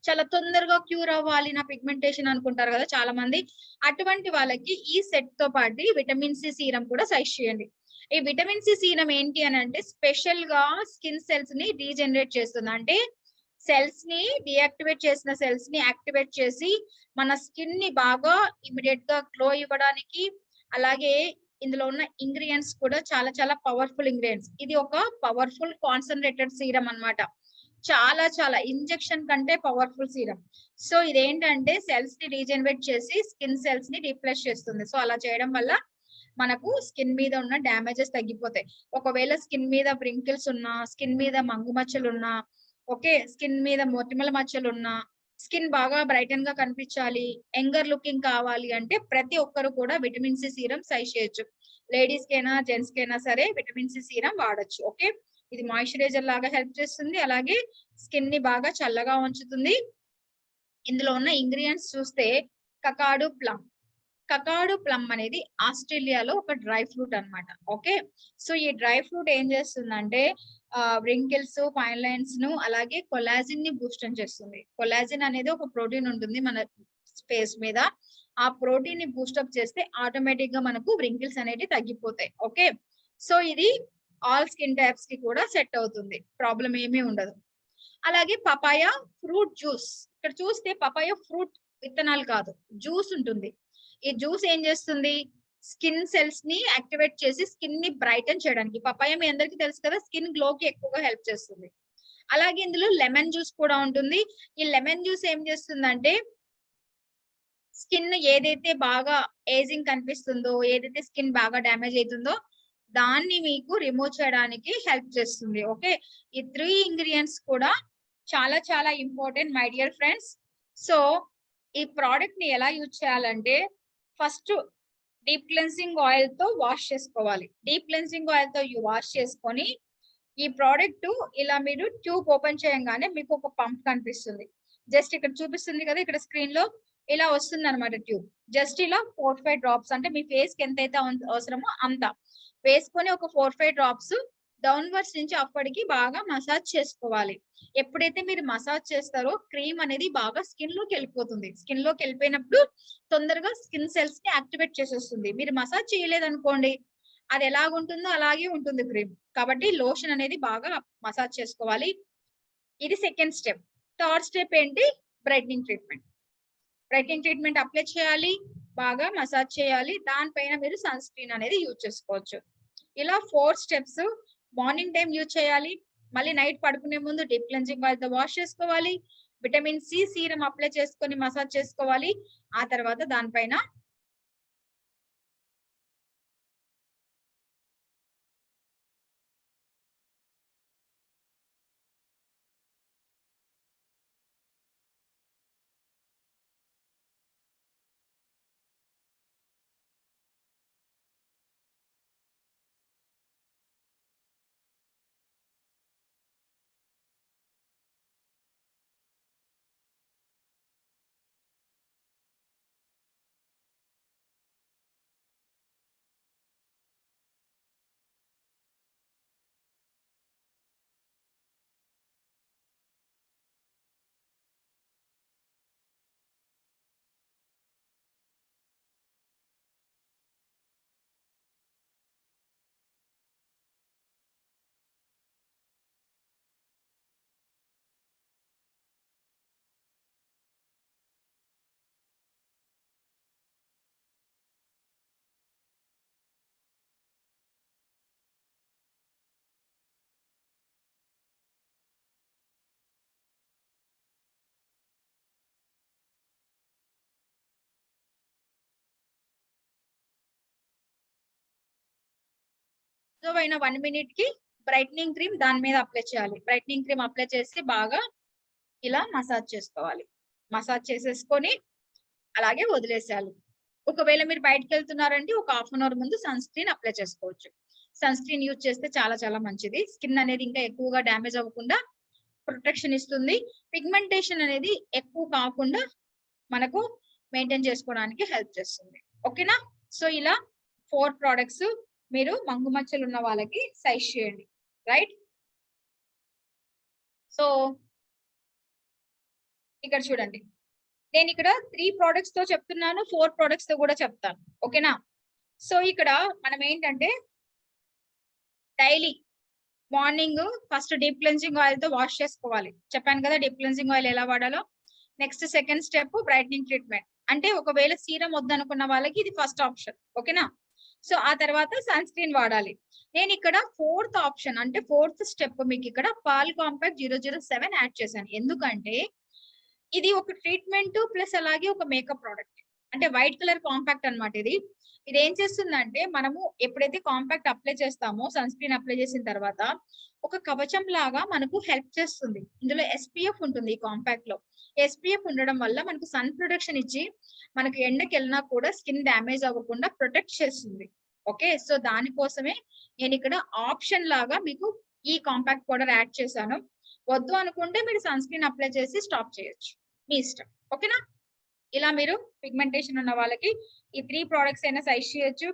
చాలా తొందరగా క్యూర్ అవ్వాలి నా పిగ్మెంటేషన్ అనుకుంటారు కదా చాలా మంది, అటువంటి వాళ్ళకి ఈ సెట్ తో పాటు విటమిన్ సి సీరం కూడా సజెస్ట్ చేయండి. ఈ విటమిన్ సి సీరం ఏంటి అని అంటే స్పెషల్ గా స్కిన్ సెల్స్ ని రీజనరేట్ చేస్తుంది. అంటే సెల్స్ ని డియాక్టివేట్ చేసిన సెల్స్ ని యాక్టివేట్ చేసి మన స్కిన్ ని బాగా ఇమిడియట్ గా గ్లో ఇవ్వడానికి, అలాగే ఇందులో ఉన్న ఇంగ్రీడియంట్స్ కూడా చాలా చాలా పవర్ఫుల్ ఇంగ్రీడియంట్స్. ఇది ఒక పవర్ఫుల్ కాన్సన్ట్రేటెడ్ సీరం అన్నమాట. చాలా చాలా ఇంజెక్షన్ కంటే పవర్ఫుల్ సీరం. సో ఇదేంటంటే సెల్స్ ని రీజనరేట్ చేసి స్కిన్ సెల్స్ ని రీప్లేస్ చేస్తుంది. సో అలా చేయడం వల్ల మనకు స్కిన్ మీద ఉన్న డ్యామేజెస్ తగ్గిపోతాయి. ఒకవేళ స్కిన్ మీద వ్రింకిల్స్ ఉన్నా, స్కిన్ మీద మంగు మచ్చలు ఉన్నా, ఓకే, స్కిన్ మీద మొటిమల మచ్చలు ఉన్నా, స్కిన్ బాగా బ్రైటన్ గా కనిపించాలి, యంగర్ లుకింగ్ కావాలి అంటే ప్రతి ఒక్కరు కూడా విటమిన్ సి సీరం సైజ్ చేయొచ్చు. లేడీస్ కైనా జెంట్స్ కైనా సరే విటమిన్ సి సీరం వాడొచ్చు. ఓకే, ఇది మాయిశ్చరైజర్ లాగా హెల్ప్ చేస్తుంది, అలాగే స్కిన్ ని బాగా చల్లగా ఉంచుతుంది. ఇందులో ఉన్న ఇంగ్రీడియంట్స్ చూస్తే కకాడు ప్లమ్. కకాడు ప్లమ్ అనేది ఆస్ట్రేలియాలో ఒక డ్రై ఫ్రూట్ అన్నమాట. ఓకే, సో ఈ డ్రై ఫ్రూట్ ఏం చేస్తుందంటే వ్రింకిల్స్, ఫైన్ లైన్స్ ను అలాగే కొలాజిన్ ని బూస్ట్ చేస్తుంది. కొలాజిన్ అనేది ఒక ప్రోటీన్ ఉంటుంది మన ఫేస్ మీద. ఆ ప్రోటీన్ ని బూస్టప్ చేస్తే ఆటోమేటిక్ గా మనకు వ్రింకిల్స్ అనేవి తగ్గిపోతాయి. ఓకే, సో ఇది ఆల్ స్కిన్ టైప్స్ కి కూడా సెట్ అవుతుంది, ప్రాబ్లం ఏమీ ఉండదు. అలాగే పపాయ ఫ్రూట్ జ్యూస్. ఇక్కడ చూస్తే పపాయ ఫ్రూట్ విత్తనాలు కాదు, జ్యూస్ ఉంటుంది. ఈ జ్యూస్ ఏం చేస్తుంది, స్కిన్ సెల్స్ ని యాక్టివేట్ చేసి స్కిన్ ని బ్రైటన్ చేయడానికి. పపాయ మీ అందరికీ తెలుసు కదా, స్కిన్ గ్లో కి ఎక్కువగా హెల్ప్ చేస్తుంది. అలాగే ఇందులో లెమన్ జ్యూస్ కూడా ఉంటుంది. ఈ లెమన్ జ్యూస్ ఏం చేస్తుందంటే స్కిన్ ఏదైతే బాగా ఏజింగ్ కనిపిస్తుందో, ఏదైతే స్కిన్ బాగా డ్యామేజ్ అవుతుందో దాన్ని మీకు రిమూవ్ చేయడానికి హెల్ప్ చేస్తుంది. ఓకే, ఈ 3 ఇంగ్రీడియంట్స్ కూడా చాలా చాలా important my dear friends. So ఈ ప్రోడక్ట్ ని ఎలా యూజ్ చేయాలంటే ఫస్ట్ డీప్ క్లెన్సింగ్ ఆయిల్ తో వాష్ చేసుకోవాలి. డీప్ క్లెన్సింగ్ ఆయిల్ తో వాష్ చేసుకొని ఈ ప్రోడక్ట్ ఇలా మీరు ట్యూబ్ ఓపెన్ చేయగానే మీకు ఒక పంప్ కనిపిస్తుంది. జస్ట్ ఇక్కడ చూపిస్తుంది కదా, ఇక్కడ స్క్రీన్ లో ఇలా వస్తుంది అనమాట ట్యూబ్. జస్ట్ ఇలా 4-5 డ్రాప్స్, అంటే మీ ఫేస్ కి ఎంతైతే అవసరమో అంత వేసుకొని ఒక 4-5 డ్రాప్స్ డౌన్వర్డ్స్ నుంచి అప్పటికి బాగా మసాజ్ చేసుకోవాలి. ఎప్పుడైతే మీరు మసాజ్ చేస్తారో క్రీమ్ అనేది బాగా స్కిన్ లోకి వెళ్ళిపోతుంది. స్కిన్ లోకి వెళ్ళిపోయినప్పుడు తొందరగా స్కిన్ సెల్స్ ని యాక్టివేట్ చేసేస్తుంది. మీరు మసాజ్ చేయలేదనుకోండి, అది ఎలాగుంటుందో అలాగే ఉంటుంది క్రీమ్. కాబట్టి లోషన్ అనేది బాగా మసాజ్ చేసుకోవాలి. ఇది సెకండ్ స్టెప్. థర్డ్ స్టెప్ ఏంటి, brightening treatment. Brightening treatment apply చేయాలి, బాగా మసాజ్ చేయాలి, దానిపైన మీరు సన్ స్క్రీన్ అనేది యూజ్ చేసుకోవచ్చు. ఇలా 4 స్టెప్స్ మార్నింగ్ టైం యూజ్ చేయాలి, మళ్ళీ నైట్ పడుకునే ముందు డీప్ క్లెన్జింగ్ ఆయిల్ తో వాష్ చేసుకోవాలి, విటమిన్ సి సీరం అప్లై చేసుకొని మసాజ్ చేసుకోవాలి. ఆ తర్వాత దానిపైన అయిన 1 మినిట్ కి బ్రైట్నింగ్ క్రీమ్ దాని మీద అప్లై చేయాలి. బ్రైట్నింగ్ క్రీమ్ అప్లై చేసి బాగా ఇలా మసాజ్ చేసుకోవాలి. మసాజ్ చేసేసుకొని అలాగే వదిలేసేయాలి. ఒకవేళ మీరు బయటకు వెళ్తున్నారంటే ఒక 1/2 అవర్ ముందు సన్ స్క్రీన్ అప్లై చేసుకోవచ్చు. సన్ స్క్రీన్ యూజ్ చేస్తే చాలా చాలా మంచిది. స్కిన్ అనేది ఇంకా ఎక్కువగా డ్యామేజ్ అవ్వకుండా ప్రొటెక్షన్ ఇస్తుంది. పిగ్మెంటేషన్ అనేది ఎక్కువ కాకుండా మనకు మెయింటైన్ చేసుకోవడానికి హెల్ప్ చేస్తుంది. ఓకేనా, సో ఇలా 4 ప్రొడక్ట్స్ మీరు మంగు మచ్చలు ఉన్న వాళ్ళకి సైజ్ చేయండి, రైట్. సో ఇక్కడ చూడండి, నేను ఇక్కడ 3 ప్రొడక్ట్స్ తో చెప్తున్నాను, 4 ప్రొడక్ట్స్ తో కూడా చెప్తాను. ఓకేనా, సో ఇక్కడ మనం ఏంటంటే daily morning first deep cleansing oil తో వాష్ చేసుకోవాలి. చెప్పాను కదా డీప్ క్లెన్సింగ్ ఆయిల్ ఎలా వాడాలో. Next second step brightening treatment. అంటే ఒకవేళ సీరం వద్దనుకున్న వాళ్ళకి ఇది ఫస్ట్ ఆప్షన్. ఓకేనా? సో ఆ తర్వాత సన్ స్క్రీన్ వాడాలి. నేను ఇక్కడ ఫోర్త్ ఆప్షన్ అంటే ఫోర్త్ స్టెప్ మీకు ఇక్కడ పాల్ కాంపాక్ట్ 007 యాడ్ చేశాను. ఎందుకంటే ఇది ఒక ట్రీట్మెంట్ ప్లస్ అలాగే ఒక మేకప్ ప్రోడక్ట్. అంటే వైట్ కలర్ కాంపాక్ట్ అన్నమాట ఇది. ఇది ఏం చేస్తుందంటే మనము ఎప్పుడైతే కాంపాక్ట్ అప్లై చేస్తామో సన్ స్క్రీన్ అప్లై చేసిన తర్వాత ఒక కవచం లాగా మనకు హెల్ప్ చేస్తుంది. ఇందులో SPF ఉంటుంది ఈ కాంపాక్ట్ లో. SPF ఉండడం వల్ల మనకు సన్ ప్రొటెక్షన్ ఇచ్చి మనకు ఎండకి వెళ్ళినా కూడా స్కిన్ డ్యామేజ్ అవ్వకుండా ప్రొటెక్ట్ చేస్తుంది. ఓకే, సో దానికోసమే నేను ఇక్కడ ఆప్షన్ లాగా మీకు ఈ కాంపాక్ట్ పౌడర్ యాడ్ చేశాను. వద్దు అనుకుంటే మీరు సన్ స్క్రీన్ అప్లై చేసి స్టాప్ చేయొచ్చు, మీ ఇష్టం. ఓకేనా? ఇలా మీరు పిగ్మెంటేషన్ ఉన్న వాళ్ళకి ఈ 3 ప్రొడక్ట్స్ అయినా సజెస్ట్ చేయొచ్చు.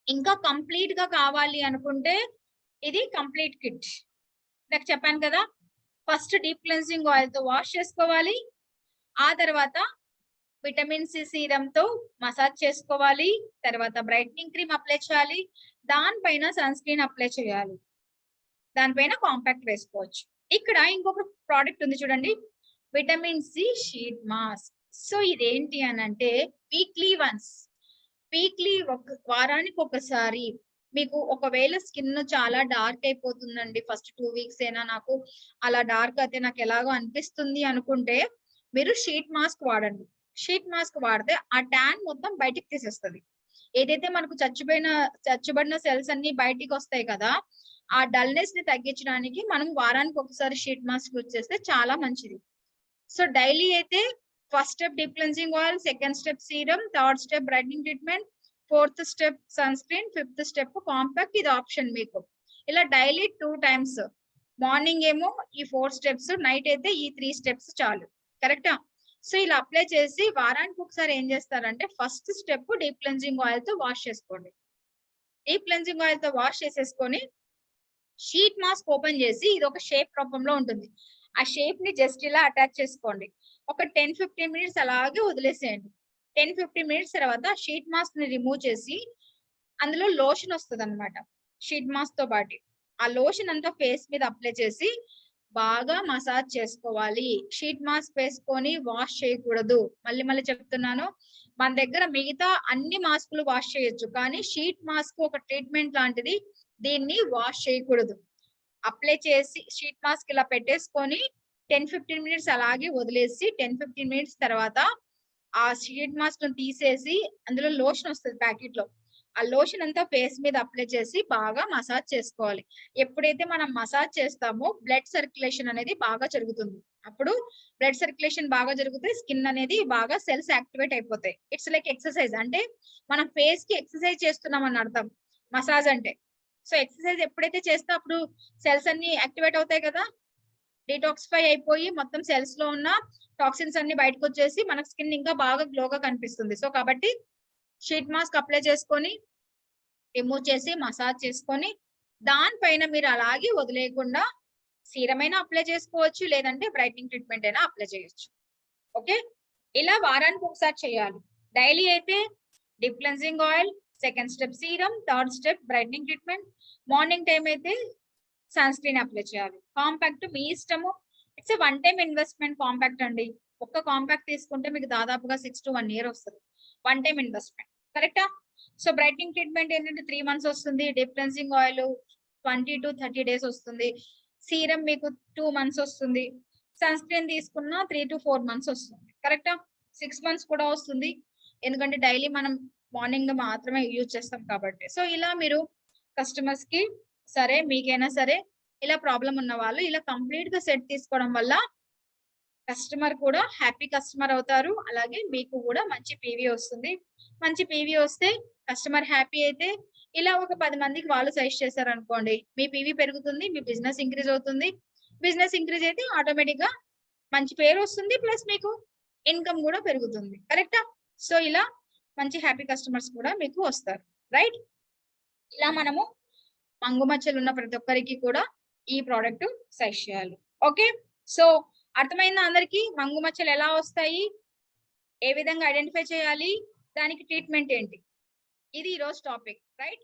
ఇంకా కంప్లీట్ గా కావాలి అనుకుంటే ఇది కంప్లీట్ కిట్. నాకు చెప్పాను కదా, ఫస్ట్ డీప్ క్లెన్సింగ్ ఆయిల్ తో వాష్ చేసుకోవాలి. ఆ తర్వాత విటమిన్ సి సీరం తో మసాజ్ చేసుకోవాలి. తర్వాత బ్రైట్నింగ్ క్రీమ్ అప్లై చేయాలి. దానిపైన సన్ స్క్రీన్ అప్లై చేయాలి. దానిపైన కాంపాక్ట్ వేసుకోవచ్చు. ఇక్కడ ఇంకొక ప్రోడక్ట్ ఉంది చూడండి, vitamin C sheet mask. So ఇదేంటి అని అంటే వీక్లీ వారానికి ఒకసారి మీకు ఒకవేళ స్కిన్ చాలా డార్క్ అయిపోతుందండి, ఫస్ట్ 2 వీక్స్ అయినా నాకు అలా డార్క్ అయితే నాకు ఎలాగో అనిపిస్తుంది అనుకుంటే మీరు షీట్ మాస్క్ వాడండి. షీట్ మాస్క్ వాడితే ఆ ట్యాన్ మొత్తం బయటికి తీసేస్తుంది. ఏదైతే మనకు చచ్చుబడిన సెల్స్ అన్ని బయటికి వస్తాయి కదా, ఆ డల్నెస్ ని తగ్గించడానికి మనం వారానికి ఒకసారి షీట్ మాస్క్ యూజ్ చేస్తే చాలా మంచిది. సో డైలీ అయితే first step deep cleansing oil, second step serum, third step brightening treatment, fourth step sunscreen, fifth step compact. ఇది ఆప్షన్ మీకు. ఇలా డైలీ 2 టైమ్స్, మార్నింగ్ ఏమో ఈ 4 స్టెప్స్, నైట్ అయితే ఈ 3 స్టెప్స్ చాలు. కరెక్టా? సో ఇలా అప్లై చేసి వారానికి ఒకసారి ఏం చేస్తారంటే first step deep cleansing oil తో వాష్ చేసుకోండి. డీప్ క్లెన్సింగ్ ఆయిల్ తో వాష్ చేసేసుకొని షీట్ మాస్క్ ఓపెన్ చేసి ఇది ఒక షేప్ రూపంలో ఉంటుంది. ఆ షేప్ ని జస్ట్ ఇలా అటాచ్ చేసుకోండి. ఒక 10-15 మినిట్స్ అలాగే వదిలేసేయండి. 10-15 మినిట్స్ తర్వాత షీట్ మాస్క్ ని రిమూవ్ చేసి అందులో లోషన్ వస్తుంది అనమాట షీట్ మాస్క్ తో పాటు. ఆ లోషన్ అంతా ఫేస్ మీద అప్లై చేసి బాగా మసాజ్ చేసుకోవాలి. షీట్ మాస్క్ వేసుకొని వాష్ చేయకూడదు. మళ్ళీ చెప్తున్నాను, మన దగ్గర మిగతా అన్ని మాస్కులు వాష్ చేయొచ్చు, కానీ షీట్ మాస్క్ ఒక ట్రీట్మెంట్ లాంటిది, దీన్ని వాష్ చేయకూడదు. అప్లై చేసి షీట్ మాస్క్ ఇలా పెట్టేసుకొని 10-15 మినిట్స్ అలాగే వదిలేసి 10-15 మినిట్స్ తర్వాత ఆ షీట్ మాస్క్ తీసేసి అందులో లోషన్ వస్తుంది ప్యాకెట్ లో. ఆ లోషన్ అంతా ఫేస్ మీద అప్లై చేసి బాగా మసాజ్ చేసుకోవాలి. ఎప్పుడైతే మనం మసాజ్ చేస్తామో బ్లడ్ సర్క్యులేషన్ అనేది బాగా జరుగుతుంది. అప్పుడు బ్లడ్ సర్క్యులేషన్ బాగా జరిగితే స్కిన్ అనేది బాగా సెల్స్ యాక్టివేట్ అయిపోతాయి. It's like exercise. అంటే మనం ఫేస్ కి ఎక్సర్సైజ్ చేస్తున్నాం అని అర్థం మసాజ్ అంటే. సో ఎక్సర్సైజ్ ఎప్పుడైతే చేస్తే అప్పుడు సెల్స్ అన్ని యాక్టివేట్ అవుతాయి కదా, డీటాక్సిఫై అయిపోయి మొత్తం సెల్స్ లో ఉన్న టాక్సిన్స్ అన్ని బయటకు వచ్చేసి మనకు స్కిన్ ఇంకా బాగా గ్లోగా కనిపిస్తుంది. సో కాబట్టి షీట్ మాస్క్ అప్లై చేసుకొని రిమూవ్ చేసి మసాజ్ చేసుకొని దానిపైన మీరు అలాగే వదిలేయకుండా సీరం అయినా అప్లై చేసుకోవచ్చు, లేదంటే బ్రైట్నింగ్ ట్రీట్మెంట్ అయినా అప్లై చేయొచ్చు. ఓకే, ఇలా వారానికి ఒకసారి చేయాలి. డైలీ అయితే deep cleansing oil, second step serum, third step brightening treatment, morning time అయితే సన్ స్క్రీన్ అప్లై చేయాలి. కాంపాక్ట్ మీ ఇష్టము. It's one time investment compact అండి. ఒక్క కాంపాక్ట్ తీసుకుంటే మీకు దాదాపుగా 6 to 1 year వస్తుంది. One time investment. కరెక్టా? సో బ్రైట్నింగ్ ట్రీట్మెంట్ ఏంటంటే 3 months వస్తుంది. Deep cleansing oil 20 to 30 days వస్తుంది. సీరం మీకు 2 months వస్తుంది. సన్ స్క్రీన్ తీసుకున్న 3 to 4 months వస్తుంది. కరెక్టా? 6 months కూడా వస్తుంది, ఎందుకంటే డైలీ మనం మార్నింగ్ మాత్రమే యూజ్ చేస్తాం కాబట్టి. సో ఇలా మీరు కస్టమర్స్ కి సరే మీకైనా సరే ఇలా ప్రాబ్లం ఉన్న వాళ్ళు ఇలా కంప్లీట్ గా సెట్ తీసుకోవడం వల్ల కస్టమర్ కూడా హ్యాపీ కస్టమర్ అవుతారు. అలాగే మీకు కూడా మంచి పీవీ వస్తుంది. మంచి పీవీ వస్తే కస్టమర్ హ్యాపీ అయితే ఇలా ఒక 10 మందికి వాళ్ళు సజెస్ట్ చేశారు అనుకోండి, మీ పీవీ పెరుగుతుంది, మీ బిజినెస్ ఇంక్రీజ్ అవుతుంది. బిజినెస్ ఇంక్రీజ్ అయితే ఆటోమేటిక్ గా మంచి పేరు వస్తుంది, ప్లస్ మీకు ఇన్కమ్ కూడా పెరుగుతుంది. కరెక్టా? సో ఇలా మంచి హ్యాపీ కస్టమర్స్ కూడా మీకు వస్తారు. రైట్? ఇలా మనము మంగుమచ్చలు ఉన్న ప్రతి ఒక్కరికి కూడా ఈ ప్రోడక్ట్ సజెస్ట్ చేయాలి. ఓకే, సో అర్థమైందా అందరికి? మంగుమచ్చలు ఎలా వస్తాయి, ఏ విధంగా ఐడెంటిఫై చేయాలి, దానికి ట్రీట్మెంట్ ఏంటి, ఇది ఈరోజు టాపిక్. రైట్?